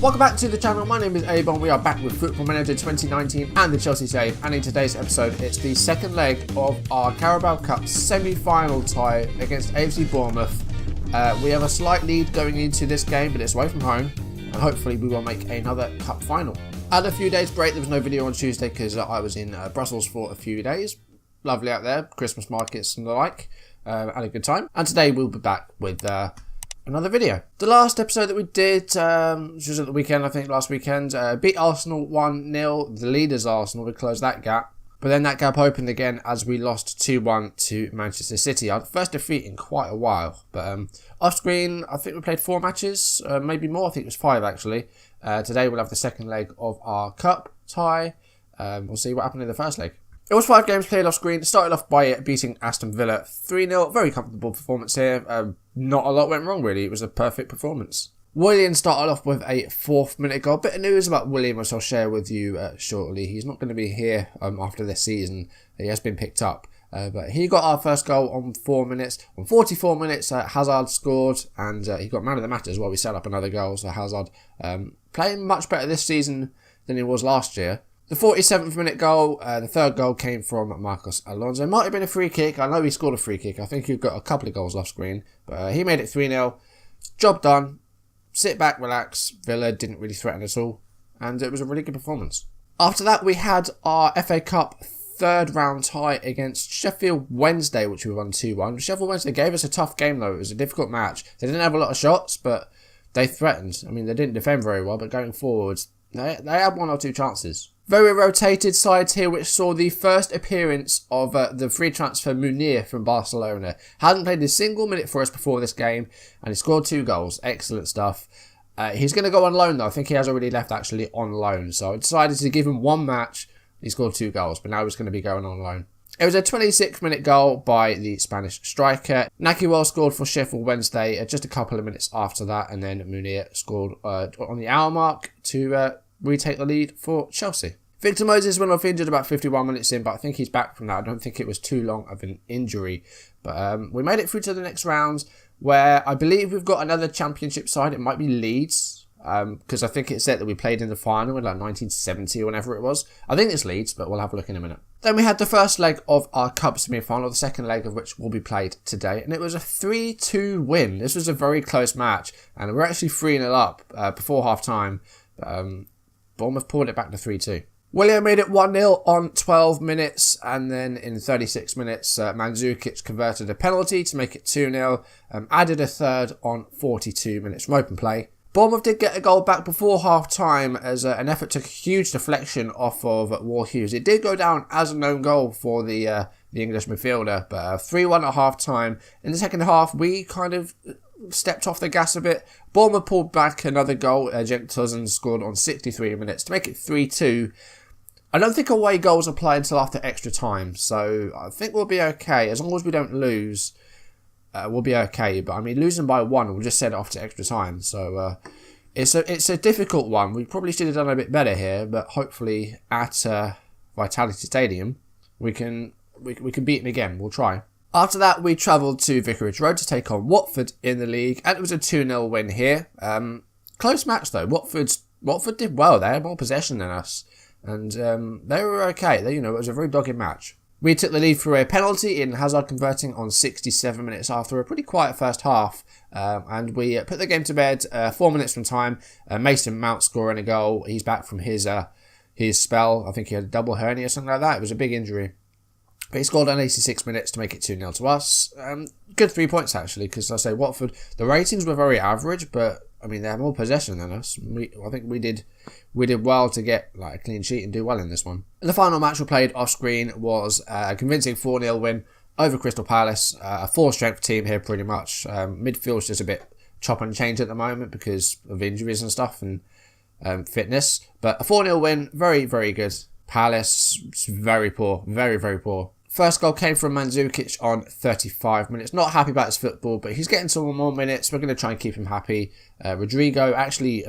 Welcome back to the channel. My name is A-Bomb. We are back with Football Manager 2019 and the Chelsea save. And in today's episode, it's the second leg of our Carabao Cup semi-final tie against AFC Bournemouth. We have a slight lead going into this game, but it's away from home. And hopefully we will make another cup final. I had a few days break. There was no video on Tuesday because I was in Brussels for a few days. Lovely out there. Christmas markets and the like. Had a good time. And today we'll be back with another video. The last episode that we did, which was at the weekend, I think last weekend, beat Arsenal 1-0. The leaders Arsenal, we closed that gap. But then that gap opened again as we lost 2-1 to Manchester City. Our first defeat in quite a while. But off screen, I think we played 4 matches, maybe more. I think it was 5 actually. Today we'll have the second leg of our cup tie. We'll see what happened in the first leg. It was 5 games played off screen. It started off by beating Aston Villa 3-0. Very comfortable performance here. Not a lot went wrong really. It was a perfect performance. Willian started off with a 4th minute goal. Bit of news about Willian which I'll share with you shortly. He's not going to be here after this season. He has been picked up. But he got our first goal on 4 minutes. On 44 minutes, Hazard scored and he got man of the match as well. We set up another goal. So Hazard playing much better this season than he was last year. The 47th minute goal, the third goal came from Marcos Alonso. It might have been a free kick. I know he scored a free kick. I think he got a couple of goals off screen. But he made it 3-0. Job done. Sit back, relax. Villa didn't really threaten at all. And it was a really good performance. After that, we had our FA Cup third round tie against Sheffield Wednesday, which we won 2-1. Sheffield Wednesday gave us a tough game though. It was a difficult match. They didn't have a lot of shots, but they threatened. I mean, they didn't defend very well, but going forwards, they had 1 or 2 chances. Very rotated sides here, which saw the first appearance of the free transfer Munir from Barcelona. Hadn't played a single minute for us before this game, and he scored 2 goals. Excellent stuff. He's going to go on loan, though. I think he has already left, actually, on loan. So I decided to give him 1 match. He scored 2 goals, but now he's going to be going on loan. It was a 26-minute goal by the Spanish striker. MacLeod scored for Sheffield Wednesday just a couple of minutes after that, and then Munir scored on the hour mark to retake the lead for Chelsea. Victor Moses went off injured about 51 minutes in, but I think he's back from that. I don't think it was too long of an injury. But we made it through to the next round, where I believe we've got another championship side. It might be Leeds, because I think it said that we played in the final in like 1970 or whenever it was. I think it's Leeds, but we'll have a look in a minute. Then we had the first leg of our Cup semi-final, the second leg of which will be played today. And it was a 3-2 win. This was a very close match, and we're actually 3-0 up before half-time. Bournemouth pulled it back to 3-2. Willian made it 1-0 on 12 minutes, and then in 36 minutes, Mandzukic converted a penalty to make it 2-0, added a third on 42 minutes from open play. Bournemouth did get a goal back before half-time as an effort took a huge deflection off of Ward Hughes. It did go down as a known goal for the English midfielder, but 3-1 at half-time. In the second half, we kind of stepped off the gas a bit. Bournemouth pulled back another goal. Cenk Tosun scored on 63 minutes to make it 3-2. I don't think away goals apply until after extra time, so I think we'll be okay. As long as we don't lose, we'll be okay. But I mean, losing by 1, we'll just send it off to extra time. So it's a difficult one. We probably should have done a bit better here, but hopefully at Vitality Stadium, we can beat them again. We'll try. After that, we travelled to Vicarage Road to take on Watford in the league, and it was a 2-0 win here. Close match though. Watford did well. They had more possession than us, and they were okay. It was a very dogged match. We took the lead through a penalty in Hazard converting on 67 minutes after a pretty quiet first half, and we put the game to bed 4 minutes from time. Mason Mount scoring a goal. He's back from his spell. I think he had a double hernia or something like that. It was a big injury. But he scored on 86 minutes to make it 2-0 to us. Good 3 points actually, because I say Watford, the ratings were very average, but I mean they had more possession than us. I think we did well to get like a clean sheet and do well in this one. And the final match we played off screen was a convincing 4-0 win over Crystal Palace. A 4-strength team here pretty much. Midfield's just a bit chop and change at the moment because of injuries and stuff and fitness. But a 4-0 win, very, very good. Palace, very poor, very, very poor. First goal came from Mandzukic on 35 minutes. Not happy about his football, but he's getting some more minutes. We're going to try and keep him happy. Rodrigo actually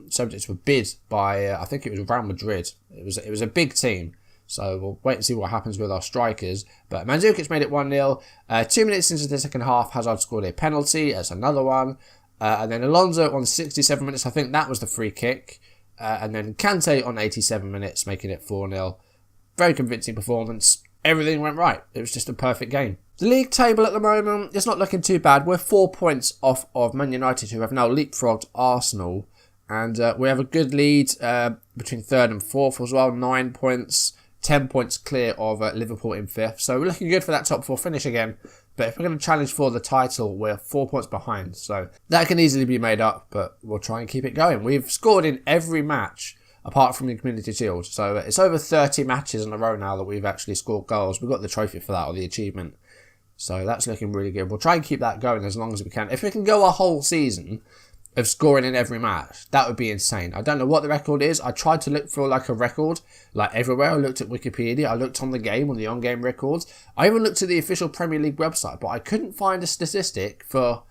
subject to a bid by, I think it was Real Madrid. It was a big team. So we'll wait and see what happens with our strikers. But Mandzukic made it 1-0. 2 minutes into the second half, Hazard scored a penalty. That's another one. And then Alonso on 67 minutes, I think that was the free kick. And then Kante on 87 minutes, making it 4-0. Very convincing performance. Everything went right. It was just a perfect game. The league table at the moment, it's not looking too bad. We're 4 points off of Man United, who have now leapfrogged Arsenal. And we have a good lead between 3rd and 4th as well. 9 points, 10 points clear of Liverpool in 5th. So we're looking good for that top 4 finish again. But if we're going to challenge for the title, we're 4 points behind. So that can easily be made up, but we'll try and keep it going. We've scored in every match apart from the Community Shield. So it's over 30 matches in a row now that we've actually scored goals. We've got the trophy for that, or the achievement. So that's looking really good. We'll try and keep that going as long as we can. If we can go a whole season of scoring in every match, that would be insane. I don't know what the record is. I tried to look for like a record, like everywhere. I looked at Wikipedia. I looked on the game, on the on-game records. I even looked at the official Premier League website, but I couldn't find a statistic for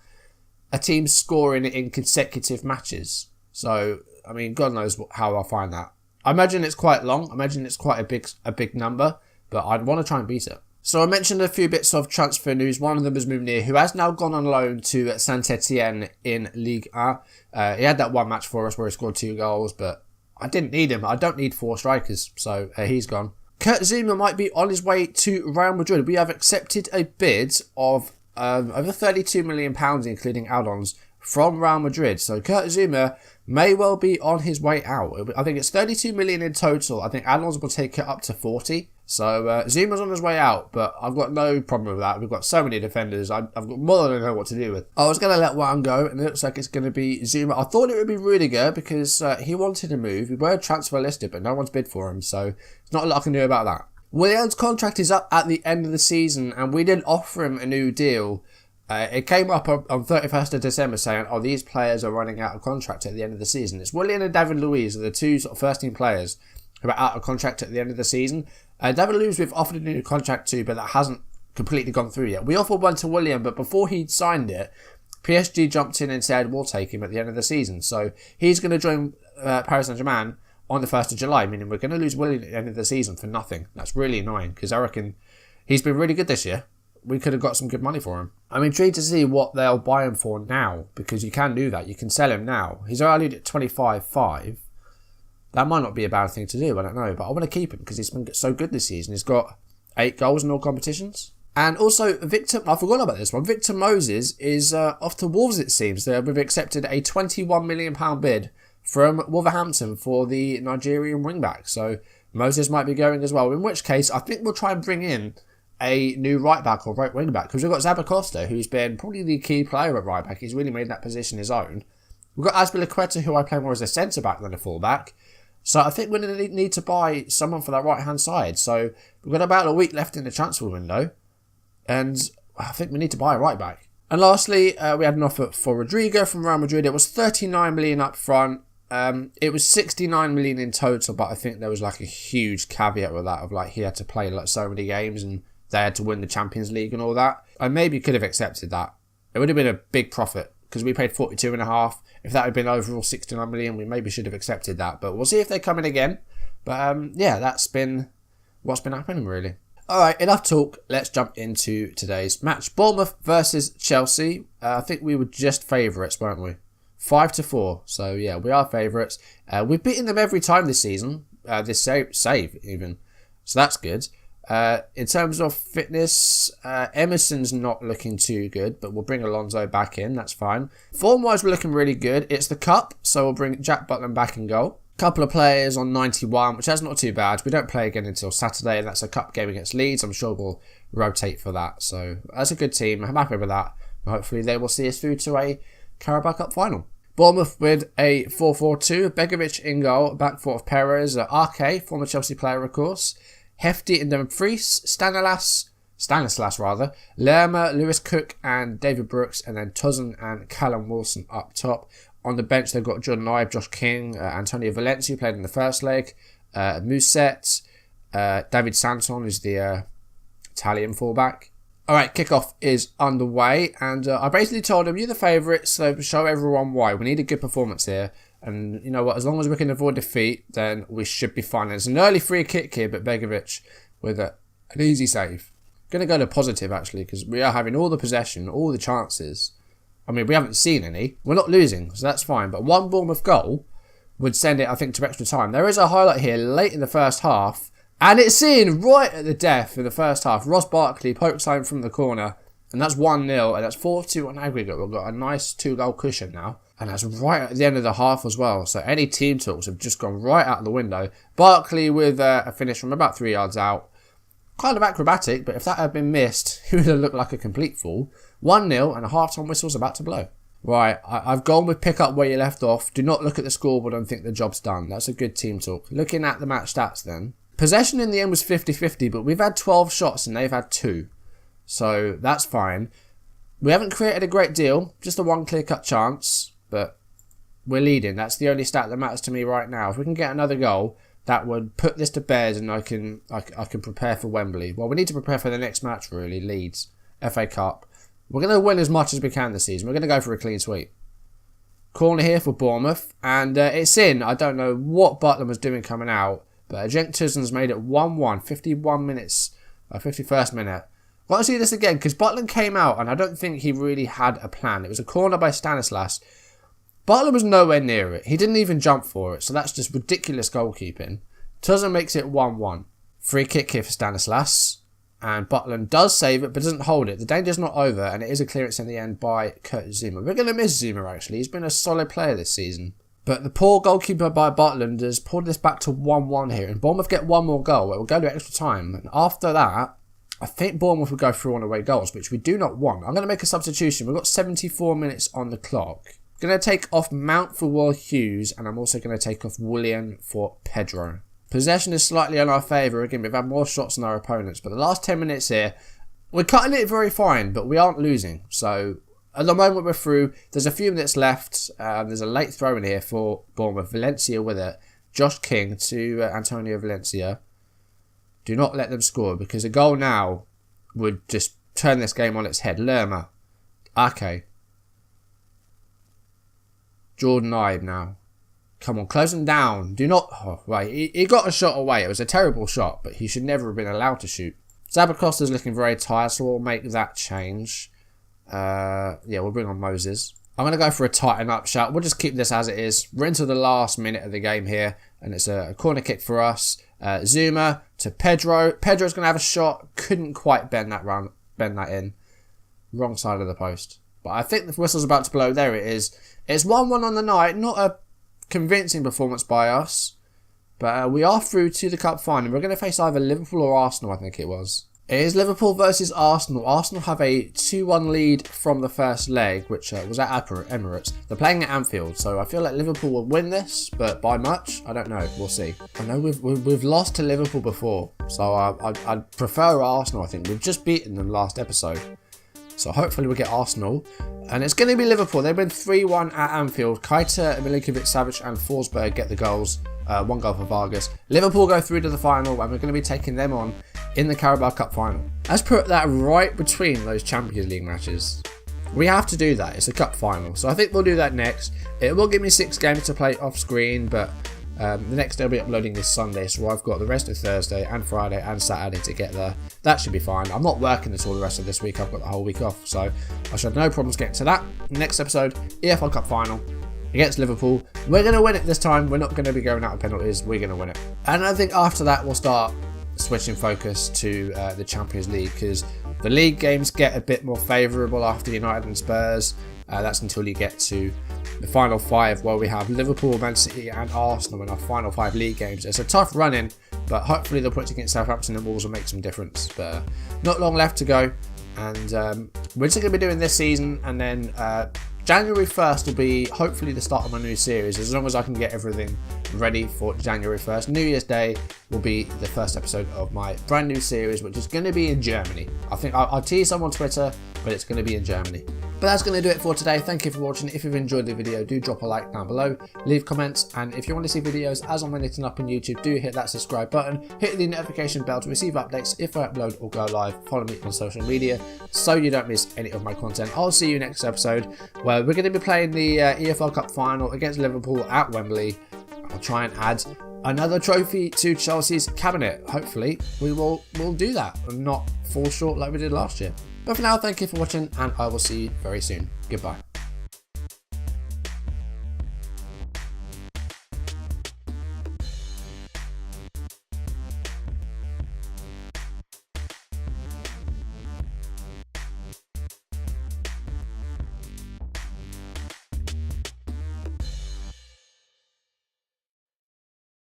a team scoring in consecutive matches. So, I mean, God knows how I'll find that. I imagine it's quite long. I imagine it's quite a big number, but I'd want to try and beat it. So I mentioned a few bits of transfer news. One of them is Munir, who has now gone on loan to Saint-Etienne in Ligue 1. He had that one match for us where he scored 2 goals, but I didn't need him. I don't need 4 strikers, so he's gone. Kurt Zouma might be on his way to Real Madrid. We have accepted a bid of over £32 million, including add-ons, from Real Madrid. So Kurt Zouma may well be on his way out. I think it's 32 million in total. I think add-ons will take it up to 40. So Zuma's on his way out, but I've got no problem with that. We've got so many defenders. I've got more than I know what to do with. I was going to let one go, and it looks like it's going to be Zouma. I thought it would be Rudiger because he wanted to move. We were transfer listed, but no one's bid for him, so there's not a lot I can do about that. Willian's contract is up at the end of the season, and we did offer him a new deal. It came up on 31st of December saying, these players are running out of contract at the end of the season. It's Willian and David Luiz are the two sort of first team players who are out of contract at the end of the season. David Luiz we've offered a new contract to, but that hasn't completely gone through yet. We offered one to Willian, but before he'd signed it, PSG jumped in and said, we'll take him at the end of the season. So he's going to join Paris Saint-Germain on the 1st of July, meaning we're going to lose Willian at the end of the season for nothing. That's really annoying, because I reckon he's been really good this year. We could have got some good money for him. I'm intrigued to see what they'll buy him for now, because you can do that. You can sell him now. He's valued at 25.5. That might not be a bad thing to do, I don't know. But I want to keep him because he's been so good this season. He's got 8 goals in all competitions. And also, I forgot about this one. Victor Moses is off to Wolves, it seems. We've accepted a £21 million bid from Wolverhampton for the Nigerian wingback. So Moses might be going as well. In which case, I think we'll try and bring in a new right back or right wing back, because we've got Zabacosta, who's been probably the key player at right back. He's really made that position his own. We've got Azpilicueta, who I play more as a centre back than a full back. So I think we're going to need to buy someone for that right hand side. So we've got about a week left in the transfer window, and I think we need to buy a right back. And lastly, we had an offer for Rodrigo from Real Madrid. It was 39 million up front. It was 69 million in total, but I think there was like a huge caveat with that of like he had to play like so many games and they had to win the Champions League and all that. I maybe could have accepted that. It would have been a big profit because we paid 42.5. If that had been overall 69 million, we maybe should have accepted that. But we'll see if they come in again. But yeah, that's been what's been happening really. Alright, enough talk. Let's jump into today's match. Bournemouth versus Chelsea. I think we were just favourites, weren't we? 5-4. So yeah, we are favourites. We've beaten them every time this season. This save even. So that's good. In terms of fitness, Emerson's not looking too good, but we'll bring Alonso back in. That's fine. Form-wise, we're looking really good. It's the Cup, so we'll bring Jack Butland back in goal. Couple of players on 91, which is not too bad. We don't play again until Saturday, and that's a cup game against Leeds. I'm sure we'll rotate for that. So that's a good team. I'm happy with that. Hopefully they will see us through to a Carabao Cup final. Bournemouth with a 4-4-2. Begovic in goal. Back four of Perez. RK, former Chelsea player, of course. Hefty and Dumfries. Stanislas, Lerma, Lewis Cook and David Brooks. And then Tuzan and Callum Wilson up top. On the bench, they've got Jordan Ive, Josh King, Antonio Valencia, who played in the first leg, Musset, David Santon, who's the Italian fullback. All right, kickoff is underway, and I basically told them, you're the favourites, so show everyone why. We need a good performance here, and you know what, as long as we can avoid defeat, then we should be fine. There's an early free kick here, but Begovic with an easy save. Going to go to positive, actually, because we are having all the possession, all the chances, I mean, we haven't seen any. We're not losing, so that's fine. But one Bournemouth goal would send it, I think, to extra time. There is a highlight here late in the first half, and it's in right at the death in the first half. Ross Barkley pokes home from the corner, and that's 1-0, and that's 4-2 on aggregate. We've got a nice 2-goal cushion now, and that's right at the end of the half as well. So any team talks have just gone right out the window. Barkley with a finish from about 3 yards out. Kind of acrobatic, but if that had been missed, he would have looked like a complete fool. 1-0, and a half-time whistle's about to blow. Right, I've gone with pick up where you left off. Do not look at the scoreboard and think the job's done. That's a good team talk. Looking at the match stats then. Possession in the end was 50-50, but we've had 12 shots and they've had 2. So that's fine. We haven't created a great deal. Just a one clear-cut chance, but we're leading. That's the only stat that matters to me right now. If we can get another goal, that would put this to bed and I can prepare for Wembley. Well, we need to prepare for the next match, really. Leeds, FA Cup. We're going to win as much as we can this season. We're going to go for a clean sweep. Corner here for Bournemouth. And it's in. I don't know what Butland was doing coming out. But Cenk Tosun's made it 1-1. 51 minutes. 51st minute. I want to see this again. Because Butland came out. And I don't think he really had a plan. It was a corner by Stanislas. Butland was nowhere near it. He didn't even jump for it. So that's just ridiculous goalkeeping. Tosun makes it 1-1. Free kick here for Stanislas. And Butland does save it, but doesn't hold it. The danger's not over, and it is a clearance in the end by Kurt Zuma. We're going to miss Zuma, actually. He's been a solid player this season. But the poor goalkeeper by Butland has pulled this back to 1-1 here. And Bournemouth get one more goal. It will go to extra time. And after that, I think Bournemouth will go through on away goals, which we do not want. I'm going to make a substitution. We've got 74 minutes on the clock. I'm going to take off Mount for Will Hughes, and I'm also going to take off Willian for Pedro. Possession is slightly on our favour. Again, we've had more shots than our opponents. But the last 10 minutes here, we're cutting it very fine, but we aren't losing. So, at the moment we're through. There's a few minutes left. There's a late throw in here for Bournemouth. Valencia with it. Josh King to Antonio Valencia. Do not let them score, because a goal now would just turn this game on its head. Lerma. Ake. Jordan Ibe now. Come on, close him down. Do not... Oh, right, he got a shot away. It was a terrible shot, but he should never have been allowed to shoot. Zabacosta's looking very tired, so we'll make that change. Yeah, we'll bring on Moses. I'm going to go for a tighten up shot. We'll just keep this as it is. We're into the last minute of the game here, and it's a corner kick for us. Zuma to Pedro. Pedro's going to have a shot. Couldn't quite bend that in. Wrong side of the post. But I think the whistle's about to blow. There it is. It's 1-1 on the night. Not a convincing performance by us, but we are through to the cup final. We're going to face either Liverpool or Arsenal, I think it was. It is Liverpool versus Arsenal. Arsenal have a 2-1 lead from the first leg, which was at Emirates. They're playing at Anfield, so I feel like Liverpool will win this, but by much, I don't know. We'll see. I know we've lost to Liverpool before, so I'd prefer Arsenal. I think we've just beaten them last episode. So hopefully we'll get Arsenal. And it's going to be Liverpool. They've been 3-1 at Anfield. Keita, Milinkovic-Savic and Forsberg get the goals. 1 goal for Vargas. Liverpool go through to the final, and we're going to be taking them on in the Carabao Cup final. Let's put that right between those Champions League matches. We have to do that. It's a cup final. So I think we'll do that next. It will give me 6 games to play off screen, but the next day I'll be uploading this Sunday, so I've got the rest of Thursday and Friday and Saturday to get there. That should be fine. I'm not working at all the rest of this week. I've got the whole week off, so I should have no problems getting to that. Next episode, EFL Cup final against Liverpool. We're going to win it this time. We're not going to be going out of penalties. We're going to win it. And I think after that we'll start switching focus to the Champions League, because the league games get a bit more favourable after United and Spurs. That's until you get to the final 5, where we have Liverpool, Man City and Arsenal in our final 5 league games. It's a tough run-in, but hopefully the points against Southampton and Wolves will make some difference. But not long left to go, and we're just going to be doing this season, and then January 1st will be hopefully the start of my new series, as long as I can get everything ready for January 1st. New Year's Day will be the first episode of my brand new series, which is going to be in Germany. I think I'll tease some on Twitter, but it's going to be in Germany. But that's going to do it for today. Thank you for watching. If you've enjoyed the video, do drop a like down below, leave comments, and if you want to see videos as I'm knitting up on YouTube, do hit that subscribe button, hit the notification bell to receive updates if I upload or go live. Follow me on social media so you don't miss any of my content. I'll see you next episode, where we're going to be playing the EFL Cup final against Liverpool at Wembley. I'll try and add another trophy to Chelsea's cabinet. Hopefully we'll do that and not fall short like we did last year. But for now, thank you for watching, and I will see you very soon. Goodbye.